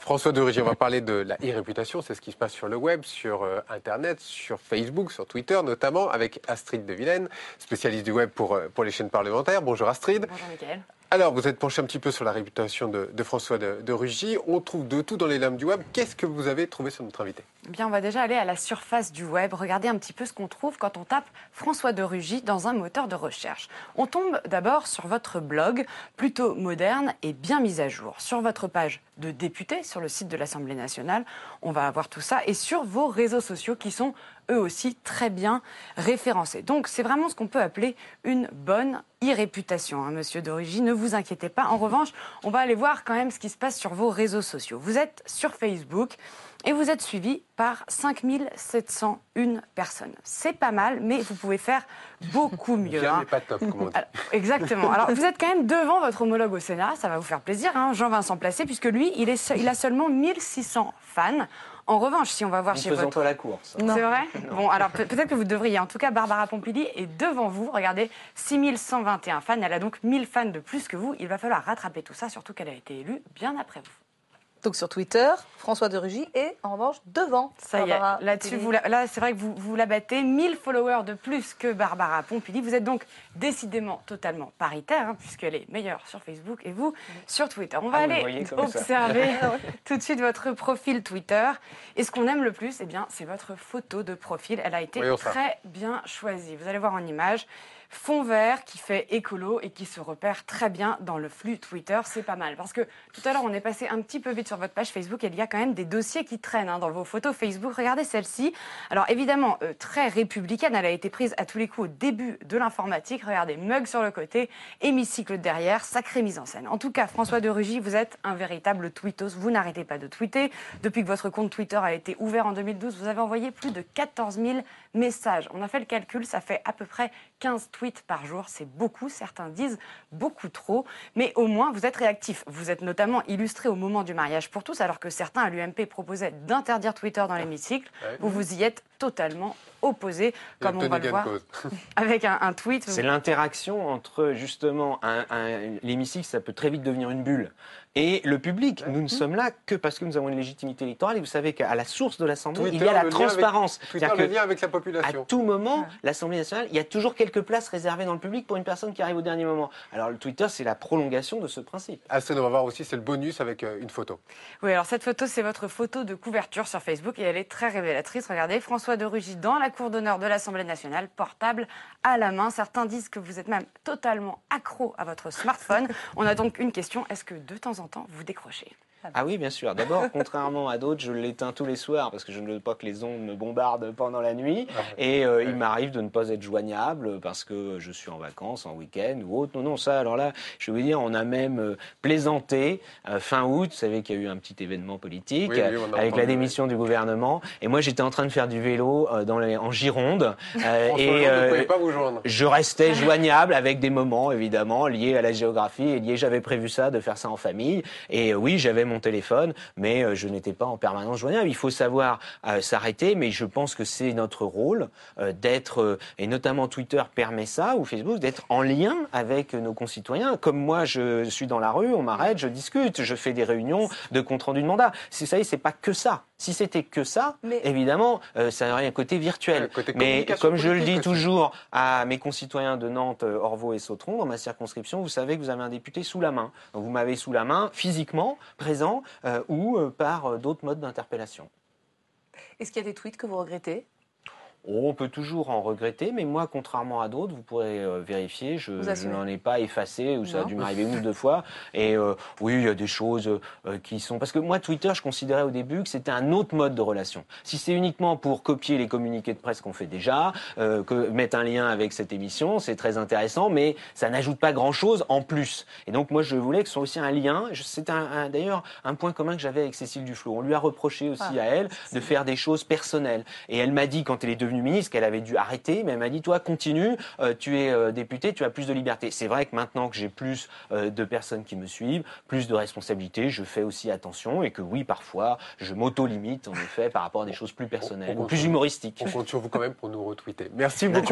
François de Rugy, on va parler de la e-réputation, c'est ce qui se passe sur le web, sur Internet, sur Facebook, sur Twitter notamment, avec Astrid de Vilaine, spécialiste du web pour les chaînes parlementaires. Bonjour Astrid. Bonjour Mickaël. Alors, vous êtes penché un petit peu sur la réputation de François de Rugy. On trouve de tout dans les limbes du web. Qu'est-ce que vous avez trouvé sur notre invité ? Eh bien, on va déjà aller à la surface du web, regarder un petit peu ce qu'on trouve quand on tape François de Rugy dans un moteur de recherche. On tombe d'abord sur votre blog, plutôt moderne et bien mis à jour. Sur votre page de député, sur le site de l'Assemblée nationale, on va avoir tout ça. Et sur vos réseaux sociaux qui sont eux aussi très bien référencés. Donc, c'est vraiment ce qu'on peut appeler une bonne e-réputation, hein, monsieur de Rugy, ne vous inquiétez pas. En revanche, on va aller voir quand même ce qui se passe sur vos réseaux sociaux. Vous êtes sur Facebook et vous êtes suivi par 5701 personnes. C'est pas mal, mais vous pouvez faire beaucoup mieux. Bien, hein. mais pas top, comme on dit. Alors, exactement. Alors, vous êtes quand même devant votre homologue au Sénat, ça va vous faire plaisir, hein, Jean-Vincent Placé, puisque lui, il a seulement 1600 fans. En revanche, si on va voir chez votre... Ne faisons pas la course. C'est vrai ? Bon, alors peut-être que vous devriez. En tout cas, Barbara Pompili est devant vous. Regardez, 6121 fans. Elle a donc 1000 fans de plus que vous. Il va falloir rattraper tout ça, surtout qu'elle a été élue bien après vous. Donc sur Twitter, François de Rugy est en revanche devant. Ça y est, là-dessus, là c'est vrai que vous la battez. 1000 followers de plus que Barbara Pompili. Vous êtes donc décidément totalement paritaire, hein, puisqu'elle est meilleure sur Facebook et vous sur Twitter. On va aller observer tout de suite votre profil Twitter. Et ce qu'on aime le plus, eh bien, c'est votre photo de profil. Elle a été très bien choisie. Vous allez voir en image. Fond vert qui fait écolo et qui se repère très bien dans le flux Twitter. C'est pas mal. Parce que tout à l'heure, on est passé un petit peu vite sur votre page Facebook et il y a quand même des dossiers qui traînent hein, dans vos photos Facebook. Regardez celle-ci. Alors évidemment, très républicaine. Elle a été prise à tous les coups au début de l'informatique. Regardez, mug sur le côté, hémicycle derrière, sacrée mise en scène. En tout cas, François de Rugy, vous êtes un véritable tweetos. Vous n'arrêtez pas de tweeter. Depuis que votre compte Twitter a été ouvert en 2012, vous avez envoyé plus de 14 000 messages. On a fait le calcul, ça fait à peu près 15 tweets par jour, c'est beaucoup, certains disent beaucoup trop, mais au moins vous êtes réactif. Vous êtes notamment illustré au moment du mariage pour tous, alors que certains à l'UMP proposaient d'interdire Twitter dans l'hémicycle. Vous vous y êtes totalement opposé, comme on va le voir avec un tweet. C'est l'interaction entre justement l'hémicycle, ça peut très vite devenir une bulle. Et le public, nous ne sommes là que parce que nous avons une légitimité électorale. Et vous savez qu'à la source de l'Assemblée, il y a la transparence. Twitter, le lien avec la population. À tout moment, l'Assemblée nationale, il y a toujours quelques places réservées dans le public pour une personne qui arrive au dernier moment. Alors le Twitter, c'est la prolongation de ce principe. Astrid, on va voir aussi, c'est le bonus avec une photo. Oui, alors cette photo, c'est votre photo de couverture sur Facebook et elle est très révélatrice. Regardez, François de Rugy dans la cour d'honneur de l'Assemblée nationale, portable à la main. Certains disent que vous êtes même totalement accro à votre smartphone. On a donc une question, est-ce que de temps en temps, vous décrochez ? Ah oui, bien sûr. D'abord, contrairement à d'autres, je l'éteins tous les soirs parce que je ne veux pas que les ondes me bombardent pendant la nuit. Et il m'arrive de ne pas être joignable parce que je suis en vacances, en week-end ou autre. Non, ça, alors là, je vais vous dire, on a même plaisanté fin août. Vous savez qu'il y a eu un petit événement politique avec la démission du gouvernement. Et moi, j'étais en train de faire du vélo en Gironde. Et vous ne pouvez pas vous joindre. Je restais joignable avec des moments, évidemment, liés à la géographie. Et j'avais prévu ça, de faire ça en famille. Et oui, j'avais mon téléphone, mais je n'étais pas en permanence joignable. Il faut savoir s'arrêter, mais je pense que c'est notre rôle d'être, et notamment Twitter permet ça, ou Facebook, d'être en lien avec nos concitoyens. Comme moi, je suis dans la rue, on m'arrête, je discute, je fais des réunions de compte-rendu de mandat. C'est pas que ça. Si c'était que ça, évidemment, ça aurait un côté virtuel. Mais comme je le dis toujours à mes concitoyens de Nantes, Orvault et Sautron, dans ma circonscription, vous savez que vous avez un député sous la main. Donc vous m'avez sous la main, physiquement, présent, ou par d'autres modes d'interpellation. Est-ce qu'il y a des tweets que vous regrettez ? On peut toujours en regretter, mais moi, contrairement à d'autres, vous pourrez vérifier, je n'en ai pas effacé, ou ça a dû m'arriver une ou deux fois. Et oui, il y a des choses qui sont... Parce que moi, Twitter, je considérais au début que c'était un autre mode de relation. Si c'est uniquement pour copier les communiqués de presse qu'on fait déjà, mettre un lien avec cette émission, c'est très intéressant, mais ça n'ajoute pas grand-chose en plus. Et donc, moi, je voulais que ce soit aussi un lien. C'est d'ailleurs un point commun que j'avais avec Cécile Duflot. On lui a reproché aussi à elle de faire des choses personnelles. Et elle m'a dit, quand elle est devenue ministre, qu'elle avait dû arrêter, mais elle m'a dit, toi, continue, tu es député, tu as plus de liberté. C'est vrai que maintenant que j'ai plus de personnes qui me suivent, plus de responsabilités, je fais aussi attention et que oui, parfois, je m'auto-limite, en effet, par rapport à des choses plus personnelles, plus humoristiques. On compte sur vous quand même pour nous retweeter. Merci beaucoup.